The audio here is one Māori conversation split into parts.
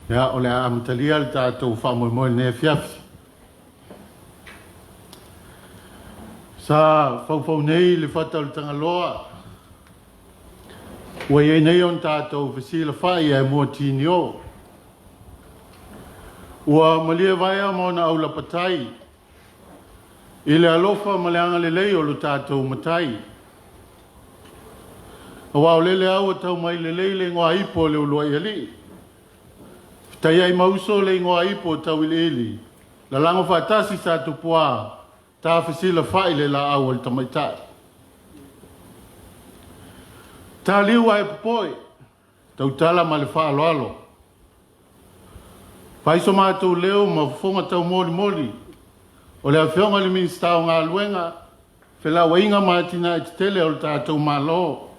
Ya ole Amatalia le tātou whamoimoe ne fiafi. Sa whauwhau nei le whatau le tangaloa. Ua iei nei on tātou whisila whai e mua tini o. Ua malia vaia mauna au la patai. I le alofa maleanga le lei o lo tātou matai. Awa o lele au a tau mai le lei le ngoa ipo le ulua i ali. Tai ai mauso le ngoa ipo tau ili. La lango whaatasi sa tupua. Ta whisila whai le la au al tamaitai. Ta liu ai popoi. Tau tala ma le wha alo alo. Whaiso mātou leo ma whonga tau mori mori. O le awhionga le minista o ngā luenga. Whela wa inga ma Atina'E te tele o le tātou malo.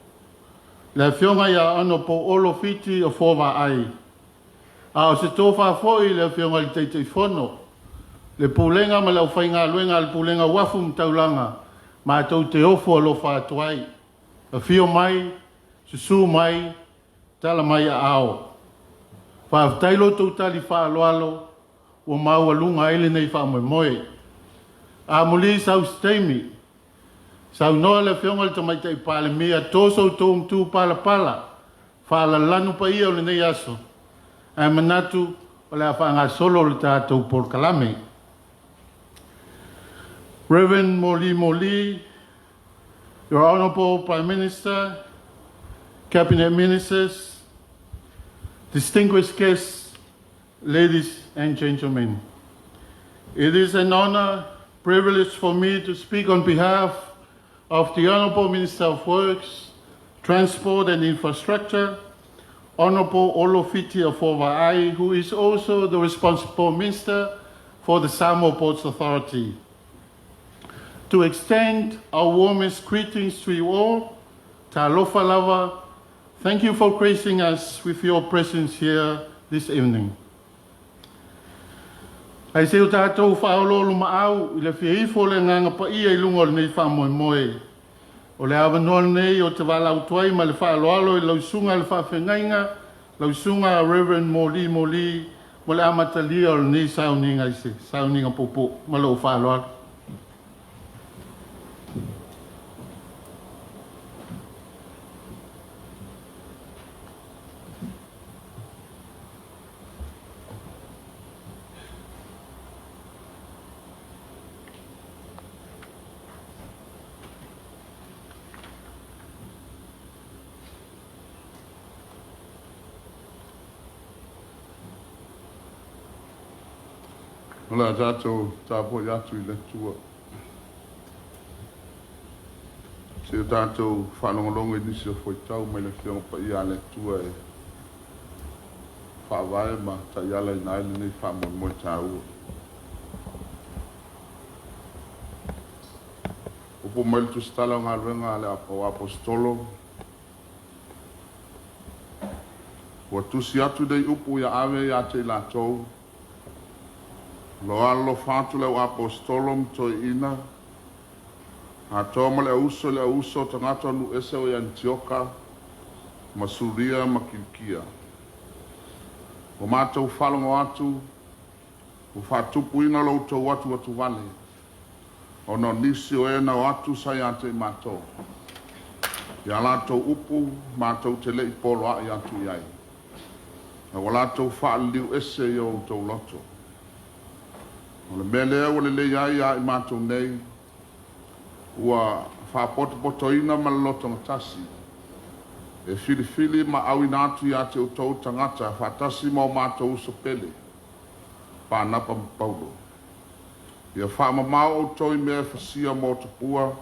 Le awhionga ia ano po olo fiti o fōwa ai. A o se tōwha foi le whionga li teitei whono. Le pūlenga ma lau whainga luenga le pūlenga Uafu mtaulanga. Ma tau te ofo alo whātuai. A whio mai, susu mai, tala mai a ao. Whaaftailo tau tali whaaloalo, ua maua lunga ele nei whaamoe moe. A muli sau steimi. Sau noa le whionga li tamaita i pale mea tōsau tō mtu pala pala. Whaala lanu pa ia o le nei aso. Ai manatu o le awhaanga solo le tātou por kalame. Reverend Moli, Your Honorable Prime Minister, Cabinet Ministers, distinguished guests, ladies and gentlemen. It is an honor, privilege for me to speak on behalf of the Honorable Minister of Works, Transport and Infrastructure, Honorable Olofiti Afova'ai, who is also the responsible minister for the Samoa Ports Authority. To extend our warmest greetings to you all, Talofa Lava, thank you for gracing us with your presence here this evening. Ai se o tātou whaololo maau, i le whiaifo le nganga pa ia i lungo le nei whamoe moe. O le awanoa nei o te walau tuai ma le whaaloalo i lausunga le whawhengainga, lausunga Reverend Moli, mo le Amatalia o le nei sauninga i se, sauninga popo, ma le o whaaloalo. Ola tātou tāpoi atu I le tua. Se tātou whanongalonga I nisi o whaitau mai le whionga pa ia le tua e whawae ma ta iala I naile nei whamoe moe tā ua. Upo mai le tustala o ngā ruenga le apostolo. Ua tusi atu dei upo ia awe ia te lātou. Lo alo fatu le apostolum to ina a toma le uso tangata nu ese o Antioka masuria makilkia o mata u falongo atu u fatu puina lo to watu vale o no nisi o ena o atu sayate mato ya lato upu mata u tele polo a atu yai o lato faliu ese yo to loto. O le mele o le ai I mātou nei, ua whapotoina ma loto ngatasi. E whiri ma awi nātu I te o tau tangata, whatasi ma o mātou uso pele. Pānapa mpaulo. Ia whamamau o toi mea whasia mo tupua,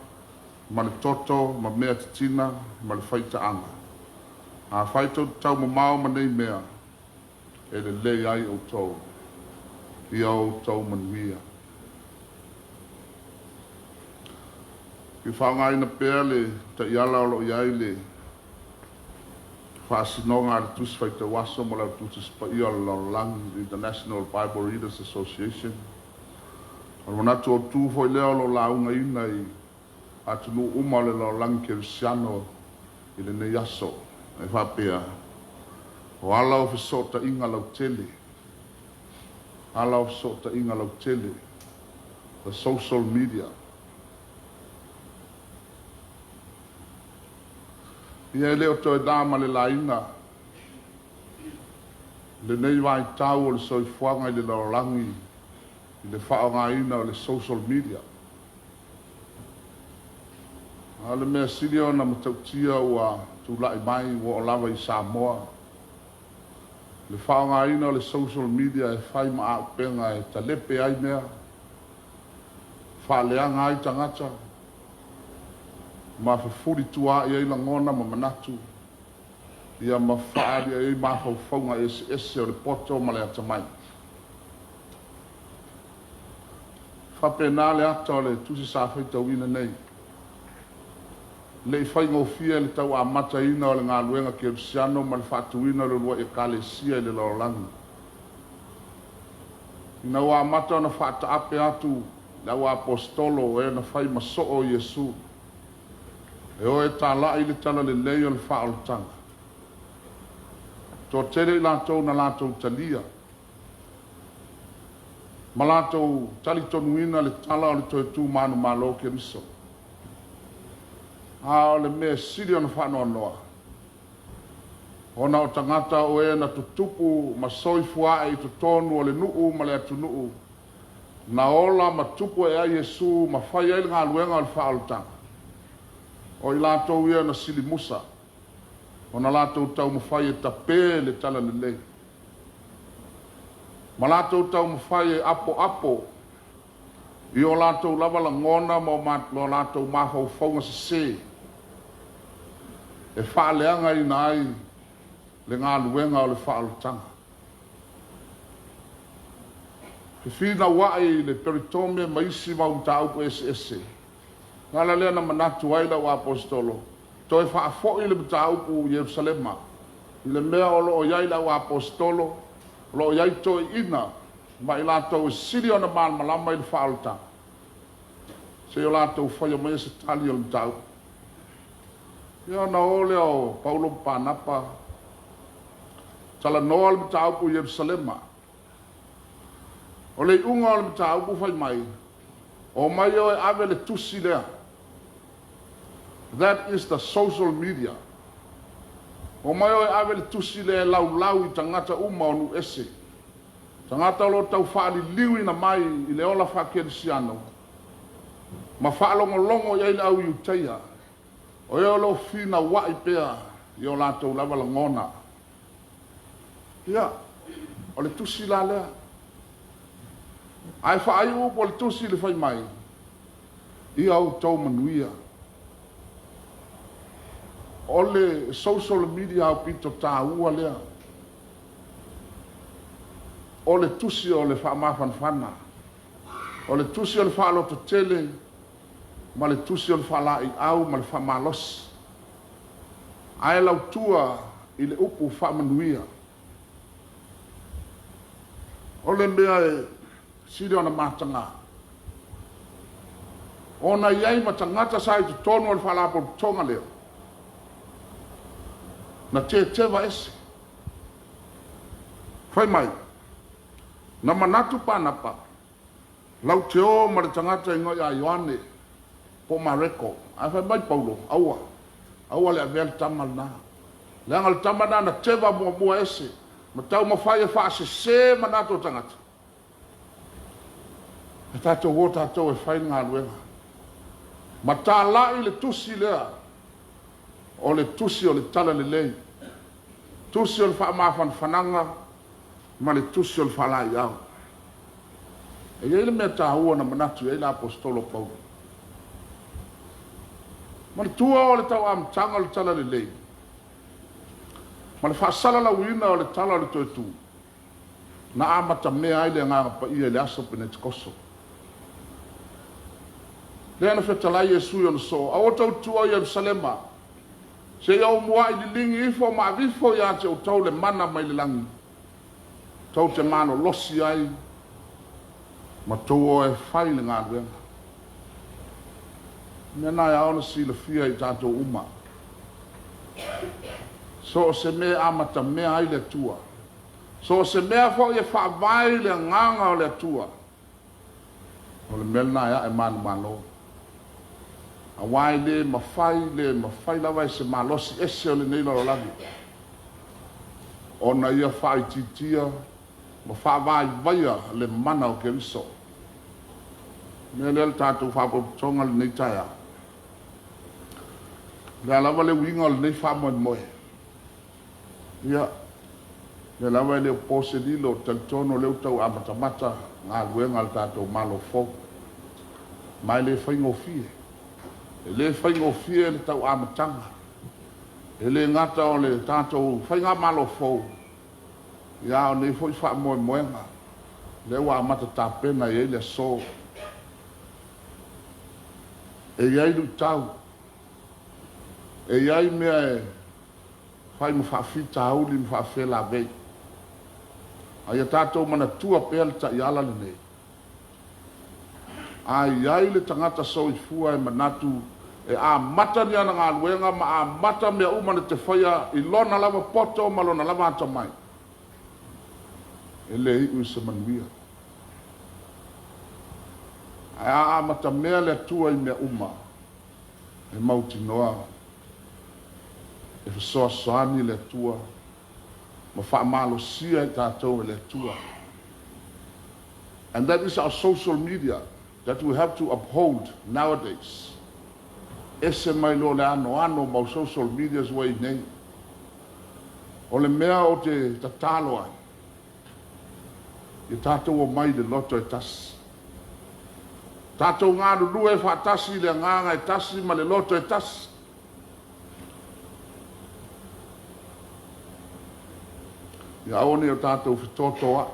ma le toto, ma mea titina, ma le whaita anga. A whaito tau mamau ma nei mea, e le lei ai o tau. Ia o tau manuia. I whaongai na pēr le ta iala o lo iai le whaasinonga le tusi whaita waso mo lau tutus pa ia o lang International Bible Readers Association. O manatu o tū foi leo lo launga ina I atunu uma le lo lang kerisiano I le ne yaso. E whapea O ala o fesota inga lau tele. Ala o fesota inga lau tele. The social media. Ia leo to e dama le lainga. Le nei vai tau o le soifuanga i le laorangi. I le whaongaina o le social media. A le mea sirio na matautia ua tūlai mai ua o lava i Samoa. Le whaongaina o le social media e whai maa penga e talepe ai mea. Whaaleanga ai tangata. Ma furi tua i la ngona ma manatu. Ia ma whaari ai ma whaunga ese o le poto ma le atamai. Whapena le ata o le tusi sa whaita wina nei. Le whai ngofia le tau amata ina o le ngā luenga ki Luciano ma le whatuina le lua e kale sia i le laolangi. Ina ua amata o na whata ape atu le ua apostolo e na whai masoo Yesu. E o e tāla i le tala le leo le whaoltanga. Tō tere i lātou na lātou talia. Ma lātou tali tonuina le tala o le toi tū manu malo ke riso. A o le mea siri o na whanoa noa. Ona o tangata o e na tutupu ma soifua e tu tonu o le nuu ma le atu nuu. Na ola ma tupu e a Yesu ma whai e ngā luenga o le whaoltanga. O i lātou ia na sili musa. O na lātou tau mawhai e tapē le tala le lei. Ma lātou tau mawhai e apo. I o lātou lava la ngona ma o lātou mahau whaunga se. E whaaleanga i na ai le ngā luenga o le whaalutanga. Ke whina wai le peritome maisi mau taupu ese. Ngala lea na manatu waila wa apostolo. To e whaafo i le mtaupu Yerusalema. I le mea o loo yaila wa apostolo. Loo yaito i ina. Ma i lātou siri o na malama i le whaalutanga. Se o lātou whaia mai se tali o le mtaupu. Ia na ole o Paulo Panapa. Tala noa le mtaupu Yerusalema. O le unga o le mtaupu whai mai. O mai o e ave le tusi lea. That is the social media. O mai o e ave le tusi lea lau i tangata uma o nu ese. Tangata lo tau whaali liwi na mai i le ola whakerisiano. Ma whaalongo longo i au i uteia. O e olo fina wai pea i o lātou lava la ngona. Ia, o le tusi la lea. Ai whaai upo le tusi le whai mai. I au tau manuia. O le social media au pito tā ua lea. O le tusi o le whaamawhanwhana. O le tusi o le whaaloto tele. Ma le tusi o le whala i au ma le whamalos. Ai lau tua i le upu whamanuia. O le mea e siri ona matanga. Ona iai matangata sa i tu tonu o le whala po tonga leo. Na te tewa ese. Whai mai. Na manatu panapa. Lau te o ma le tangata ingo ia Ioane. Po mareko. Ai whai mai Paulo. Aua. Aua le avea le tamal na. Leanga le tamal na tewa mua ese. Ma tau ma whai e whaase se manatu tangata. E tātou o tātou e whai ngā luenga. Ma tā lai le tusi lea. O le tusi o le tala le lei. Tusi o le whaamawhanwhananga. Ma le tusi o le whalai au. E iei le mea tā hua na manatu e la apostolo Paulo. Ma le tua o le tau amtanga o le tala le lei. Ma le whaasala la uina o le tala o le toetu. Na amata mea ai le ngā pa ia le aso pene te koso. Le ana whetalai Yesu i ono so. A o tau tua o Yerusalema. Se iau mua i li lingi ifo ma avifo ia te o tau le mana mai le langi. Tau te mano losi ai. Ma tau o e whai le ngā ruenga. Mena e aona si le fia i tātou uma. So se mea amata mea ai le tua. So se mea fo e whaavai le nganga o le tua. O le melna ea e manu malo. A wai le mawhai lawa e se malosi ese o le neila o lagi. O na ia whai titia, ma whaavai vaia le mana o ke riso. Mea lele tātou whapotonga le nei taia. Lea lawa le winga o le nei whamoe moe. Ia, lea lawa e leo pose lilo talitono leo tau amatamata ngā luenga le tātou malo fo. Mai le whaingo fie. E le whaingo fie le tau amatanga. E le ngata o le tātou whainga malo fo. Ia o nei fwoi whamoe moenga. Leo amata tāpena e le so. E iai lu tau. E iai mea e whai mo whawhita auli mo whawhela vei. Ai a tātou mana tua pēle ta i ala le nei. Ai iai le tangata so i fua e manatu e a mata ni ana ngā luenga ma a mata mea umane te whaia i lona lava poto ma lona lava ata mai. E le i se manuia. Ai a mata mea le tua i mea uma. E mauti noa. E whasoa soani le tua. Ma whaamalo sia i tātou e le tua. And that is our social media that we have to uphold nowadays. Ese mai lo le ano mau social media's way nei. O le mea o te tatalo ai. I tātou o mai le loto e tasi. Tātou ngā ruru e whātasi le nganga e tasi ma le loto e tasi. Ia aone o tātou whitotoa.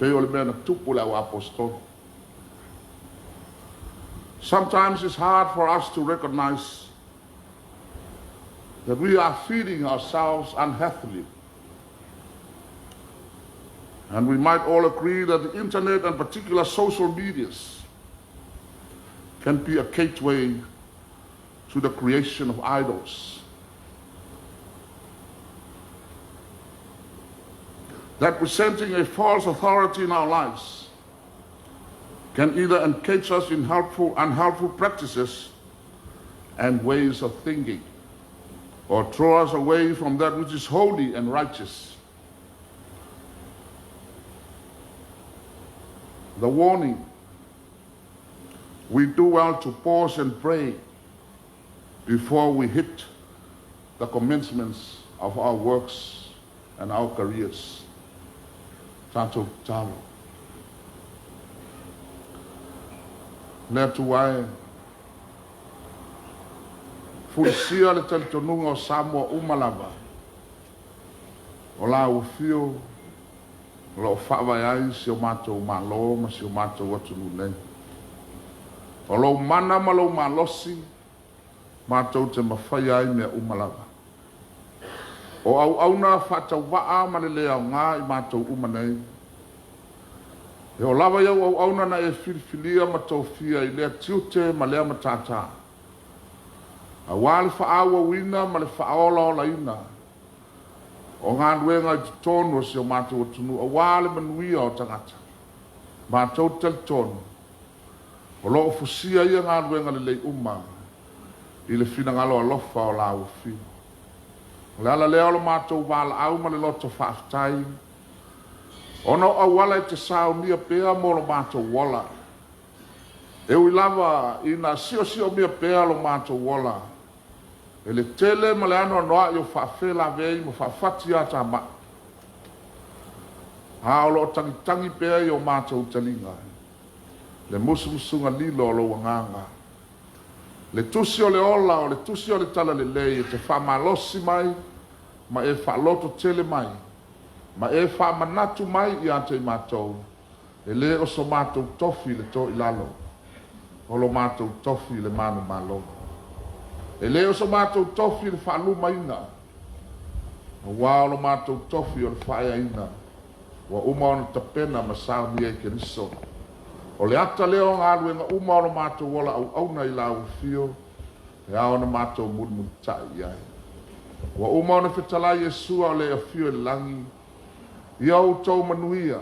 Pei o le mea na tupu le au apostol. Sometimes it's hard for us to recognize that we are feeding ourselves unhealthily. And we might all agree that the internet and particular social medias can be a gateway to the creation of idols. That presenting a false authority in our lives can either engage us in unhelpful practices and ways of thinking, or draw us away from that which is holy and righteous. The warning: we do well to pause and pray before we hit the commencements of our works and our careers. Tātou tālo. Lea tuae, fulisia le talitonunga o Samoa umalava. O la ufio, o la whaawai ai si o mātou malo, ma si o mātou atunu nei. O lo mana ma lo malosi, mātou te mawhai ai mea umalava. O au na whātau waa ma le lea ngā i mātou umanei. E o lawa iau au na na e whiriwhiria ma tau fia i lea tiute ma lea ma tātā. A wāle whaaua wina ma le whaola o laina. O ngā nuenga i tonu o si o mātou atunu. A wāle manuia o tangata. Mātou tel tonu. O loo fusia ia ngā nuenga le lei uma. I le whina ngalo alofa o la uwhi. Le ala lea o lo mātou wāla au ma le loto whaafitai. Ono awala te sao mia pea mo lo mātou wala. E ui lava ina sio mia pea lo mātou wala. E le tele ma le ano noa i o whaafela vei mo whaafati ata ma. Ha o lo tangi pea i o mātou talinga. Le musunga lilo o lo wanganga. Le tusi o le ola o le tusi o le tala le lei e te whamalosi mai ma e whaaloto tele mai. Ma e wha manatu mai i ate i mātou. E le o so mātou tofi le to i lalo. O lo mātou tofi le manu malo. E le o so mātou tofi le wha luma ina. O wā o lo mātou tofi o le whaia ina. Wa uma ona tapena ma sao mi e ke niso. O le ata leo ngā ruenga uma o lo mātou wala au auna i lau fio. E a ona mātou munu tai ai. Wa umana fetala Yesua le afio langi. Ia o tau manuia.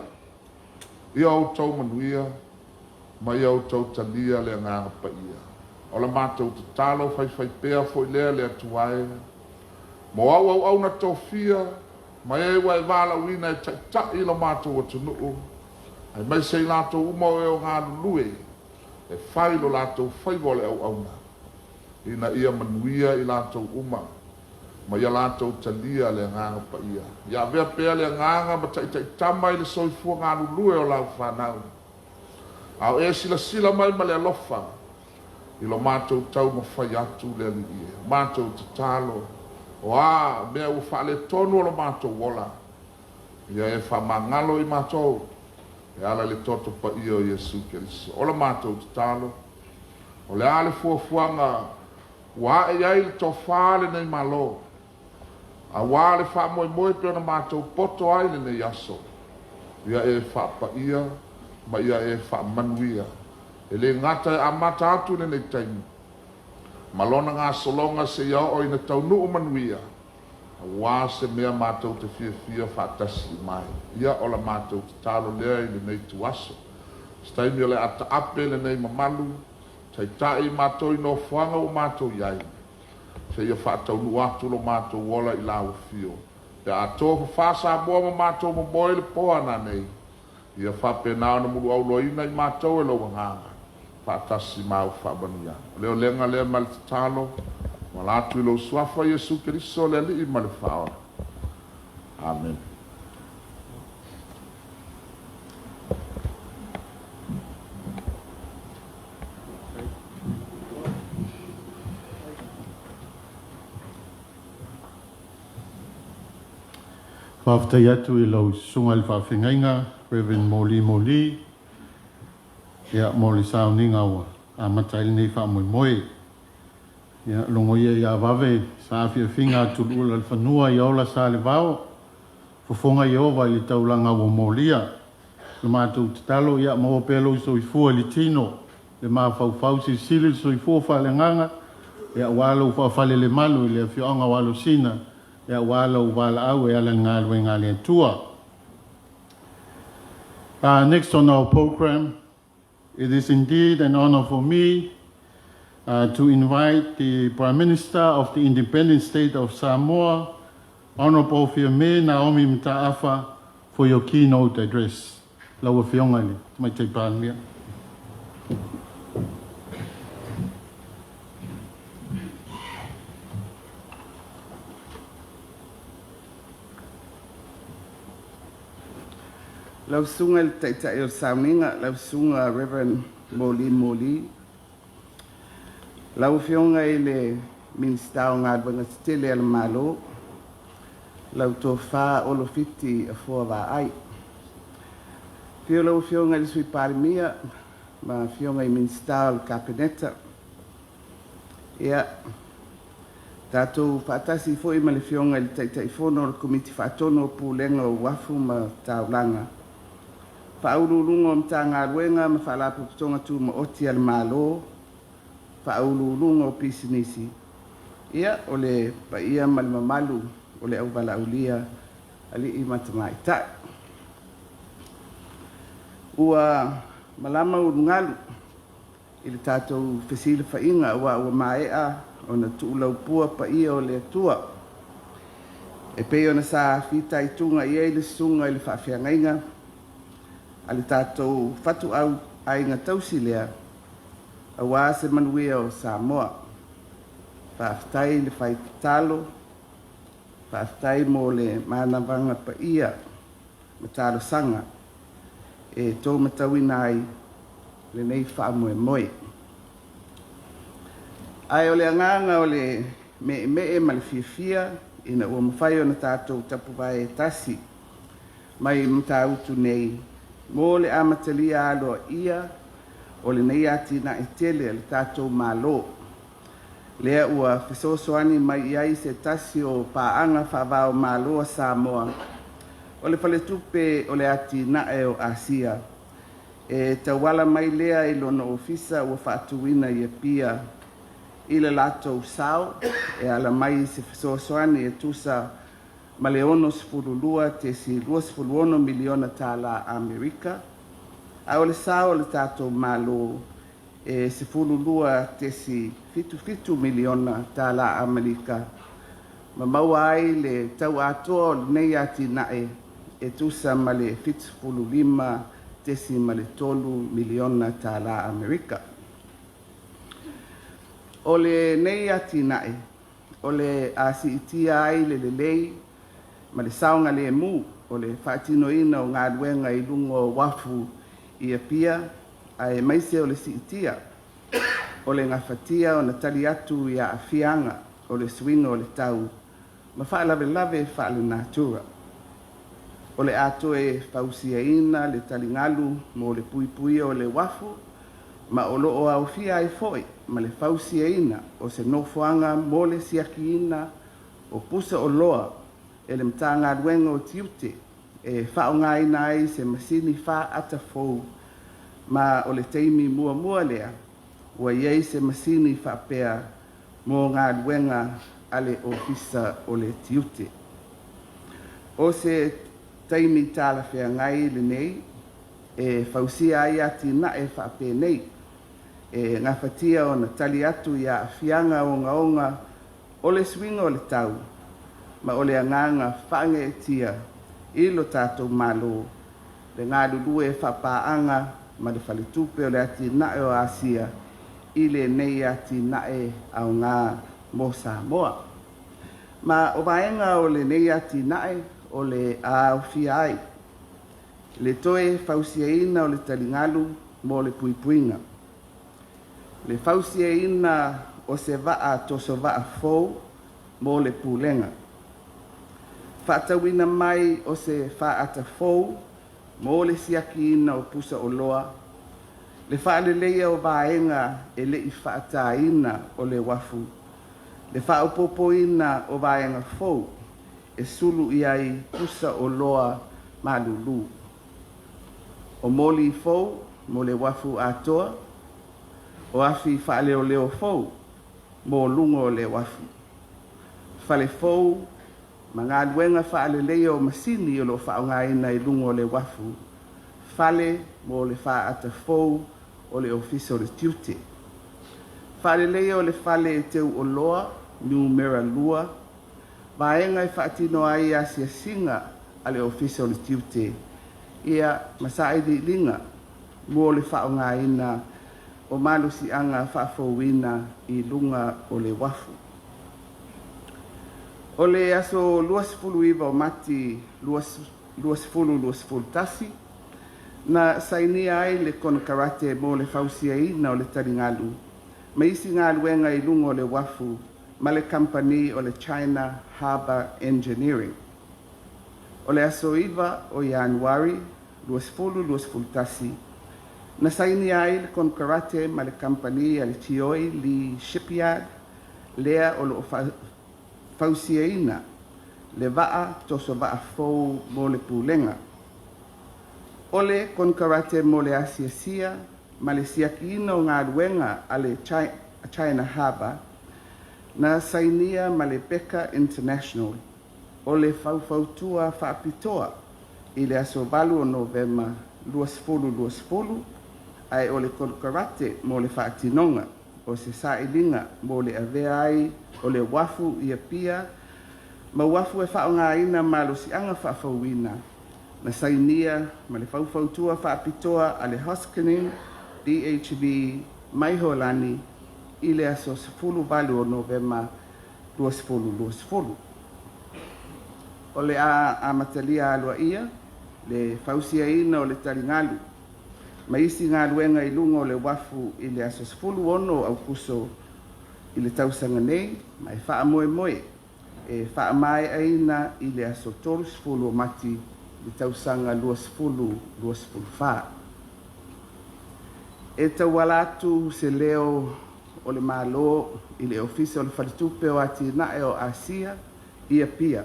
Ia o tau manuia. Ma ia o tau talia le ngā pa ia. O la mātou te talo fai pēa fo lea le atuae. Mo au na tofia. Ma e wai wala wina e ta i la mātou atunuu. Ai mai sei lātou umau e o ngā lulue. E whai lo lātou whai wale au na. Ina ia manuia i lātou uma. Ma ia lātou talia le nganga pa ia. Ia vea pēa le nganga ma tai tamai le soifua ngā lulue o lau whanau. Au e sila mai ma le alofa. I lo mātou tau ma whai atu le ali ia. Mātou te talo. O mea ua whale tonu o lo mātou wola. Ia e whamangalo i mātou. E ala le toto pa ia o Yesu Keriso. O lo mātou te talo. O le ale fuafuanga. Wa e ai le tofale nei malo. A wā le wha moe pe ona mātou poto ai le nei aso. Ia e wha pa ia. Ma ia e wha manuia. E le ngata e amata atu le nei taimi. Malona ngā solonga se ia o ina tau nuu manuia. A wā se mea mātou te fia whaatasi mai. Ia o la mātou te talo lea i le nei tu aso. Staimi o le ata ape le nei mamalu. Tai tai mātou ino whanga o mātou iai. Se ia whaatau nu atu lo mātou wola i lau fio. Te ato whasa mua ma mātou mo boi le poa na nei. Ia whape nao na mulu au loina i mātou e lo wanganga. Whaatasi mau whaabania. Leo lenga lea mali te talo. Malatu i lo suafa Yesu Keriso le li i mali whaora. Amen. Whaftai atu i lau sunga le whawhingainga, Reverend Moli. Ia moli sauninga ua, Amatalia nei whamoimoe. Ia longo ia wawe, sa awhia whinga atu lula le whanua i aula sa le vao. Fofonga i ova i taulanga ua molia. Le mātou te talo ia maua pēlo i soifua li tino. Le maa whau si sili soifua whale nganga. Ia walo whawhale le malu i le whionga walo sina. Ia wala wala au e ala ngalwe ngale atua. Next on our program, it is indeed an honor for me to invite the Prime Minister of the Independent State of Samoa, Honorable Fiame Naomi Mtaafa, for your keynote address. Lawa Fiongale, mai te pāngia. Lau sunga il taitai o sauninga, lau sunga Reverend Moli. Lau fionga i le minsta o ngā wanga stele al malo. Lau tō whā olo fiti a fua wā ai. Fio lau fionga i sui parimia, ma fionga i minsta o kapineta. Ia, tātou whaatasi fo i ma le fionga i taitai fono o komiti whaatono o pūlenga o Uafu ma taulanga. Whaurulunga o mta ngā ruenga ma whaalapu putonga tū ma oti al malo. Whaurulunga o pisinisi. Ia o le pa ia malu o le au wala ulia ali i matamai tai. Ua malama urungalu i le tātou whesila whainga ua maea o na tūlau pua pa ia o le atua. E peo na sa whita i tunga i eile sunga i le whawhiangainga. Ali tātou whatu au ai ngā tausi lea, a wā se manuia o Samoa. Whaaftai le whai talo, whaaftai mō le mānawanga pa ia, ma tālo sanga, e tō matawina ai le nei whaamoe. Ai o le anganga o le me ma le fia, ina ua mawhai o na tātou tapu vai e tasi, mai mta utu nei, mō le Amatalia aloa ia, o le nei Atina'E tele le tātou mālo. Lea ua whesosoani mai iai se tasi o pāanga whawao māloa Samoa. O le whaletupe o le Atina'E o Asia. E tawala mai lea i lona ofisa ua whaatuina i Apia. I le latou sao e ala mai se fesoasoani e tusa ma le ono sefululua tesi 2.1 miliona tala Amerika. A o le sao le tatou malo e sefululua tesi 7 miliona tala Amerika. Ma maua ai le tau atoa o nei Atina'E e tusa ma le 7.5 tesi ma le 3 miliona tala Amerika. O le nei Atina'E, o le asiitia ai le lei, ma le saonga le mu, o le whaatinoina o ngā ruenga I lungo Uafu I Apia, ai maise o le siitia, o le ngawhatia o na tali atu I a afianga, o le swinga o le tau, ma whaalawe lave whaale natura. O le ato e whausiaina, le talingalu, mo le pui pui o le Uafu, ma o loo au fia ai foi, ma le whausiaina, o se nofuanga mo le siakiina, o pusa o loa, e le mtanga ruenga o tiute, e whaonga ina ai se masini wha ata fou, ma o le teimi mua mua lea, ua iei se masini wha pea mo ngā ruenga ale ofisa o le tiute. O se teimi tala whea ngai le nei, e whausia ai Atina'E wha pe nei, e ngawhatia o na tali atu I a afianga o ngaonga o le swinga o le tau, ma o le anganga whange e tia I lo tātou malo, le ngā lulue whapaanga ma le whalitupe o le Atina'E o Asia, I le nei Atina'E au ngā mo Samoa. Ma o vaenga o le nei Atina'E o le au fia ai, le toe whausiaina o le talingalu mo le puipuinga. Le whausiaina o se vaa toso vaa fou mo le pulenga. Whaatawina mai o se whaata fou mo le siakiina o pusa o loa. Le whaaleleia o vaenga e le I whaataina o le Uafu. Le whaopopoina o vaenga fou e sulu I ai pusa o loa malulu. O moli fou mo le Uafu atoa, o afi whaale o leo fou mo lungo o le Uafu. Whale fou ma ngā luenga whaale leo masini o lo whaongaina I lungo o le Uafu. Whale mo le whaata fou o le ofisa o le tiute. Whale leo le whale e teu o loa, numera lua, vaenga I whaatino ai a sia singa a le ofisa o le tiute. Ia masaidi linga mo le whaongaina o malusi anga whaafouina I lunga o le Uafu. O le aso 2.5 o mati 2.5 tasi, na sainia ai le konakarate mo le whausiaina o le taringalu, ma isi ngā luenga I lunga o le Uafu, ma le company o le China Harbour Engineering. O le aso iwa o Januari 2.5 tasi, na saini ai le konkarate ma le company a le tioi li shipyard lea o lo fausiaina le vaa toso vaa fou mo le pulenga. O le konkarate mo le asiasia ma le siakiina o ngā ruenga a le China Harbour na sainia ma le Peka International o le faufautua whaapitoa I le aso valu o Novema 2.20 ai o le konkarate mo le whaatinonga o se sailinga mo le avea ai o le Uafu I Apia ma Uafu e whaongaina ma lo sianga whaafauina na sainia ma le faufautua whaapitoa a le Hoskinin DHB Maiholani I le aso 10 o Novema 2.20. O le Amatalia Aluaia le fausiaina o le taringalu ma isi ngā luenga I lunga o le Uafu I le aso 10 au kuso I le tausanga nei ma e wha moe moe e wha mai aina I le aso 30 o mati I tausanga 2.5. E taualatu se leo o le malo I le ofisa o le whalitupe o Atina'E o Asia I Apia.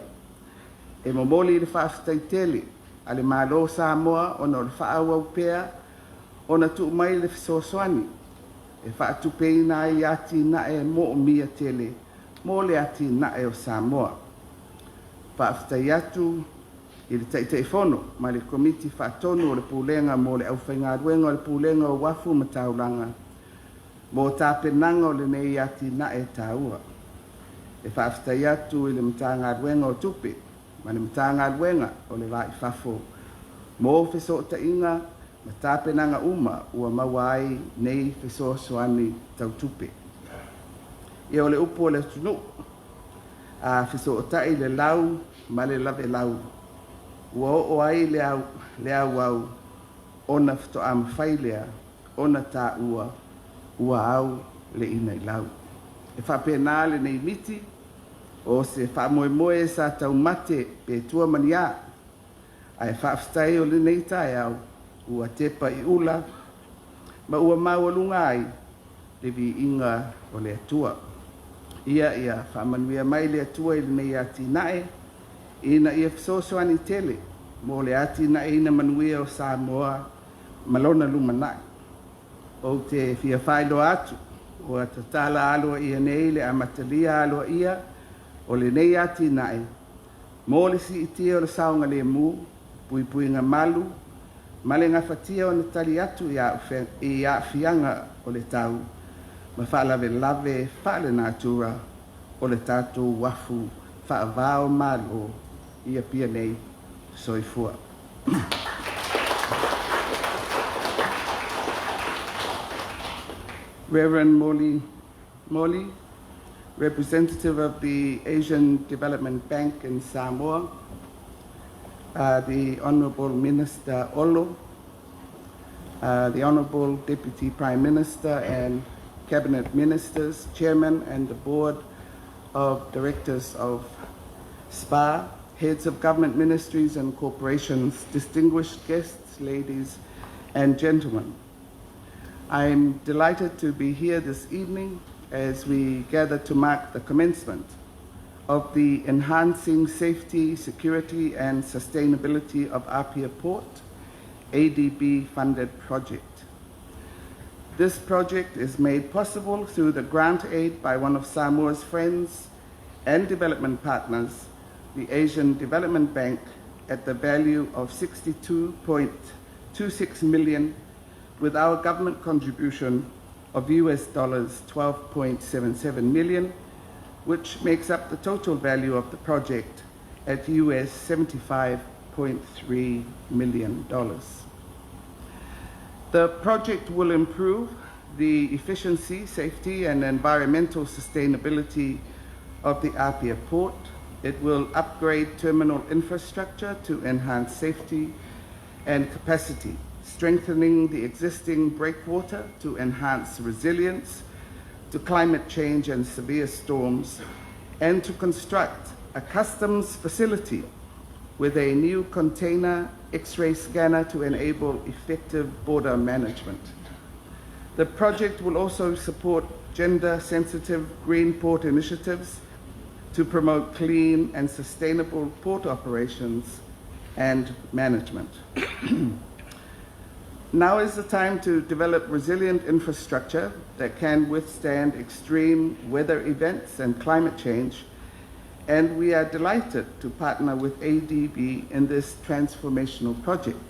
E momoli I le whaafitaitele a le malo Samoa o na o le whaawau pea o na tu mai le fisosoani e whaatupeina i Atina'e mo o mia tele, mo le Atina'e o Samoa. Whaaftai atu i le taitei whono, ma le komiti whaatonu o le pūlenga mo le awhaingaruenga o le pūlenga o Uafu ma taulanga, mo tāpenanga o le nei Atina'e tāua. E whaaftai atu i le mtāngaruenga o tupe, ma le mtāngaruenga o le vai whafo, mo wheso o tainga, ma tāpenanga uma ua mawai nei wheso soani tau tupe. Ia o le upo o le tunu, a wheso o tai le lau, ma le lave lau. Ua o ai le au au, ona fto am whailea, ona tā ua au le ina i lau. E whapena le nei miti, o se whamoemoe sa tau mate pe tua mania, ai whaafstai o le nei tae au, ua tepa i ula, ma ua maualunga ai, le vi inga o le atua. Ia whamanuia mai le atua i le nei Atina'e, ina ia whasosoani tele, mo le Atina'e ina manuia o Samoa, malona lumanai. O te fia whailo atu, o a tatala aloa ia nei le Amatalia aloa ia, o le nei Atina'e, mo le si itia o le saunga le mu, pui ngā malu, ma le ngā whatia o na tali atu i a fianga o le tau, ma whaalawe lave whaale nātura o le tātou Uafu whaavao malo i Apia nei soifua. Reverend Molly, representative of the Asian Development Bank in Samoa, the Honourable Minister Olo, the Honourable Deputy Prime Minister and Cabinet Ministers, Chairman and the Board of Directors of SPA, heads of government ministries and corporations, distinguished guests, ladies and gentlemen. I'm delighted to be here this evening as we gather to mark the commencement of the Enhancing Safety, Security and Sustainability of Apia Port, ADB-funded project. This project is made possible through the grant aid by one of Samoa's friends and development partners, the Asian Development Bank, at the value of 62.26 million, with our government contribution of US dollars 12.77 million, which makes up the total value of the project at US $75.3 million. The project will improve the efficiency, safety, and environmental sustainability of the Apia port. It will upgrade terminal infrastructure to enhance safety and capacity, strengthening the existing breakwater to enhance resilience to climate change and severe storms, and to construct a customs facility with a new container X-ray scanner to enable effective border management. The project will also support gender-sensitive green port initiatives to promote clean and sustainable port operations and management. Now is the time to develop resilient infrastructure that can withstand extreme weather events and climate change, and we are delighted to partner with ADB in this transformational project.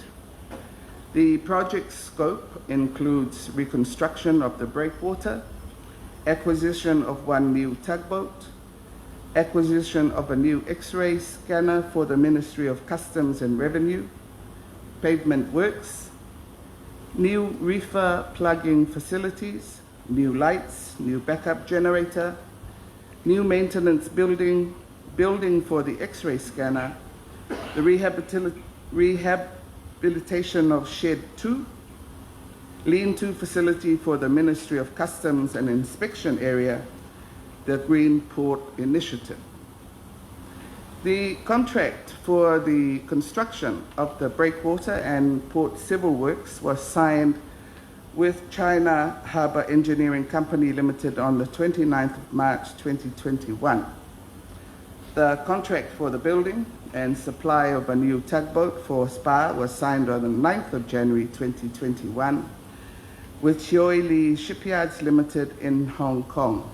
The project scope includes reconstruction of the breakwater, acquisition of one new tugboat, acquisition of a new X-ray scanner for the Ministry of Customs and Revenue, pavement works, new reefer plugging facilities, new lights, new backup generator, new maintenance building for the X-ray scanner, the rehabilitation of Shed 2, lean-to facility for the Ministry of Customs and Inspection area, the Green Port Initiative. The contract for the construction of the breakwater and port civil works was signed with China Harbour Engineering Company Limited on the 29th of March 2021. The contract for the building and supply of a new tugboat for SPA was signed on the 9th of January 2021. with Ele'Ele Shipyards Limited in Hong Kong.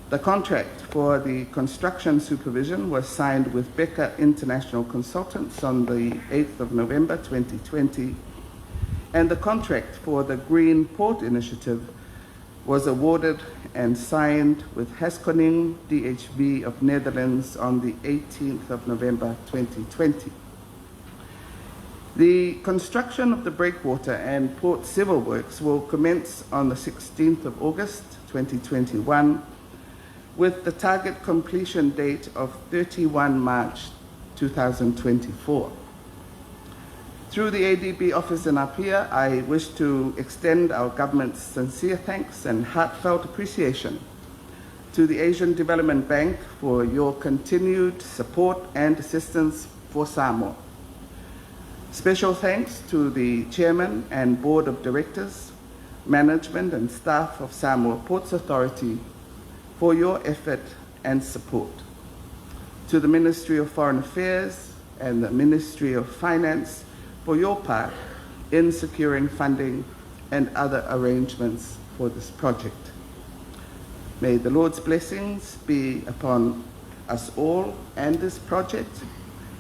The contract for the construction supervision was signed with Becker International Consultants on the 8th of November 2020, and the contract for the Green Port Initiative was awarded and signed with Haskoning DHB of Netherlands on the 18th of November 2020. The construction of the breakwater and port civil works will commence on the 16th of August 2021 with the target completion date of 31 March 2024. Through the ADB office in Apia, I wish to extend our government's sincere thanks and heartfelt appreciation to the Asian Development Bank for your continued support and assistance for Samoa. Special thanks to the Chairman and Board of Directors, management and staff of Samoa Ports Authority for your effort and support. To the Ministry of Foreign Affairs and the Ministry of Finance for your part in securing funding and other arrangements for this project. May the Lord's blessings be upon us all and this project,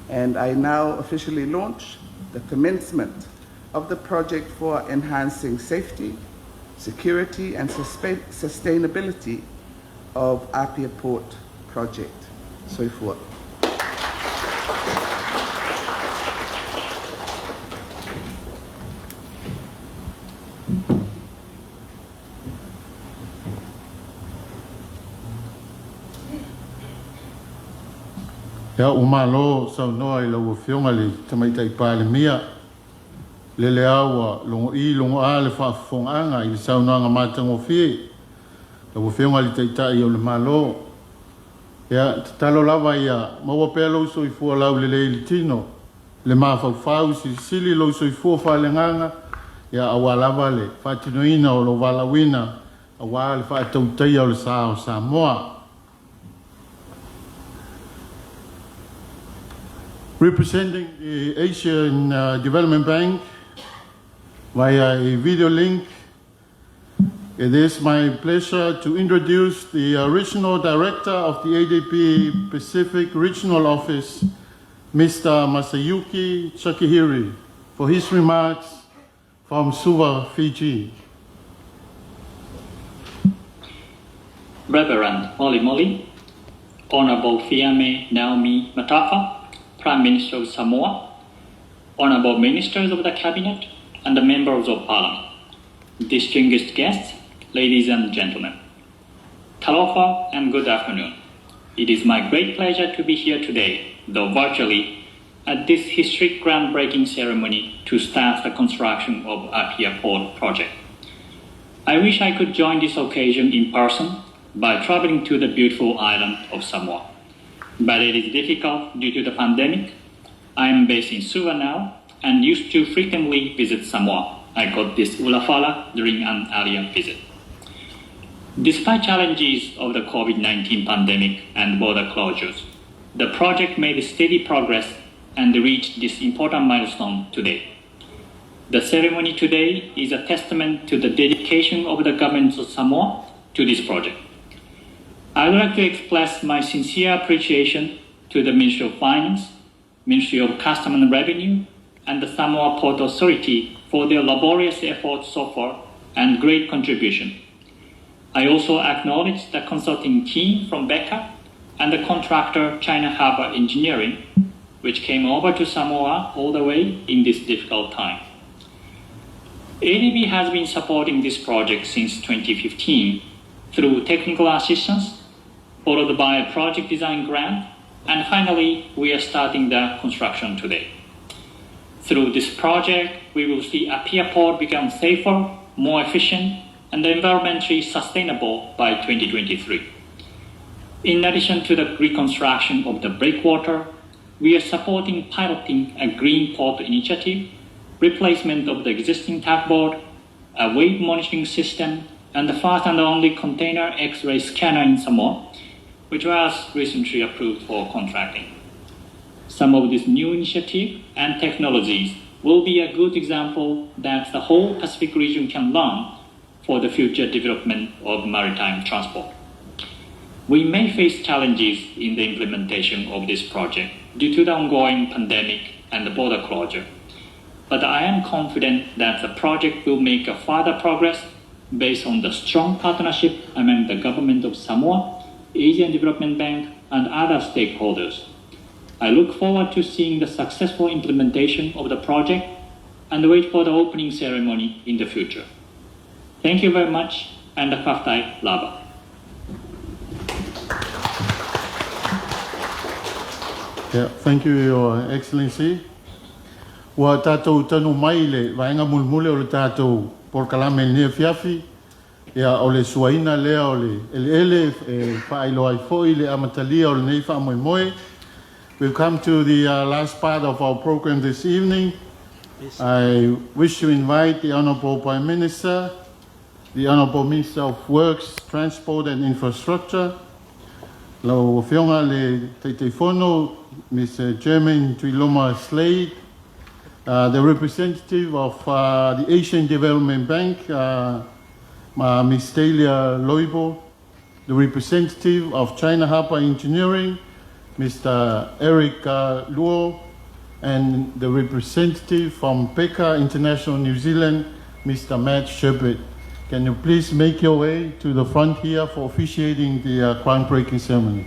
and I now officially launch the commencement of the project for enhancing safety, security, and sustainability of Apia Port project. So forth. Ya umalo sau noa I lau whionga le tamaita I pāle mia. Le awa longo I longo a le whaafonganga I le sau noa ngā mātango fie. Lau whionga le taitai o le malo. Ya talo lava ia maua pēr lau so I fua lau le le tino. Le mawhau si sili lau so I fua whale nganga. Ya awa lava le whatinoina o lo walawina. Awa le whaatautai o le sao Samoa. Representing the Asian Development Bank via a video link, it is my pleasure to introduce the Regional Director of the ADB Pacific Regional Office, Mr. Masayuki Chakihiri, for his remarks from Suva, Fiji. Reverend Moli Moli, Honorable Fiame Naomi Mataka, Prime Minister of Samoa, Honorable Ministers of the Cabinet, and the Members of Parliament, distinguished guests, ladies and gentlemen. Talofa and good afternoon. It is my great pleasure to be here today, though virtually, at this historic groundbreaking ceremony to start the construction of Apia Port project. I wish I could join this occasion in person by traveling to the beautiful island of Samoa. But it is difficult due to the pandemic. I am based in Suva now and used to frequently visit Samoa. I got this ulafala during an earlier visit. Despite challenges of the COVID-19 pandemic and border closures, the project made steady progress and reached this important milestone today. The ceremony today is a testament to the dedication of the government of Samoa to this project. I would like to express my sincere appreciation to the Ministry of Finance, Ministry of Customs and Revenue, and the Samoa Port Authority for their laborious efforts so far and great contribution. I also acknowledge the consulting team from Becker and the contractor China Harbour Engineering, which came over to Samoa all the way in this difficult time. ADB has been supporting this project since 2015 through technical assistance, followed by a project design grant, and finally, we are starting the construction today. Through this project, we will see Apia Port become safer, more efficient, and environmentally sustainable by 2023. In addition to the reconstruction of the breakwater, we are supporting piloting a green port initiative, replacement of the existing tugboat, a weight monitoring system, and the first and only container X-ray scanner in Samoa, which was recently approved for contracting. Some of these new initiatives and technologies will be a good example that the whole Pacific region can learn for the future development of maritime transport. We may face challenges in the implementation of this project due to the ongoing pandemic and the border closure, but I am confident that the project will make a further progress based on the strong partnership among the government of Samoa, Asian Development Bank, and other stakeholders. I look forward to seeing the successful implementation of the project and wait for the opening ceremony in the future. Thank you very much, and Kaftai Lava. Yeah, thank you, Your Excellency. Wa tātou tanu mai le vaenga mulmule o le tātou por kalame ni fiafi ia o le Suaina lea o le Ele'Ele e whaelo ai foi le Amatalia o le nei wha moe moe. We've come to the last part of our program this evening. I wish to invite the Honourable Prime Minister, the Honourable Minister of Works, Transport and Infrastructure, Lau Whionga le Teiteifono, Mr. Chairman Tuiloma Slade, the representative of the Asian Development Bank, Ms. Talia Loibo, the representative of China Harbour Engineering, Mr. Eric Luo, and the representative from Peka International New Zealand, Mr. Matt Sherbet. Can you please make your way to the front here for officiating the groundbreaking ceremony?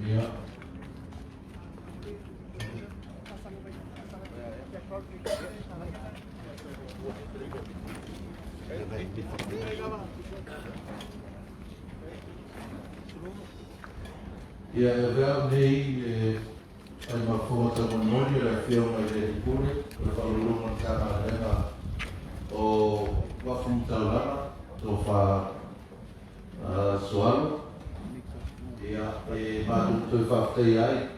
Yeah. Ia e vea nei ai mafota mononi la fiona le pure la falulunga tana lena o Uafu talana to fa soalo ia e madu to fa tei ai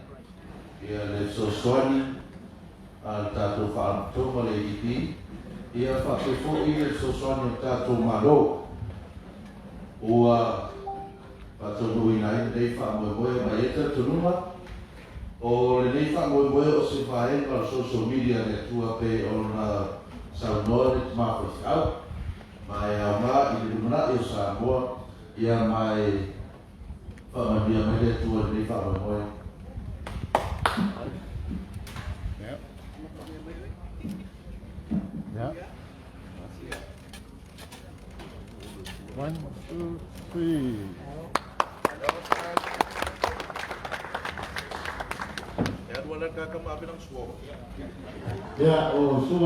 ia le sosoni al tato fa toma le ipi ia fa te fo i le sosoni tato malo ua patolu ina nei fa moe mai eta tunuma o le nei fa moe o se fa e pa social media le tua pe ona Samoa ma fa au mai ama i le mana e Samoa ia mai fa ma bia mai le tua nei fa moe Yeah. 1, 2, 3. Ya, dua nak kakak maafin ang suwo. Yeah, oh, so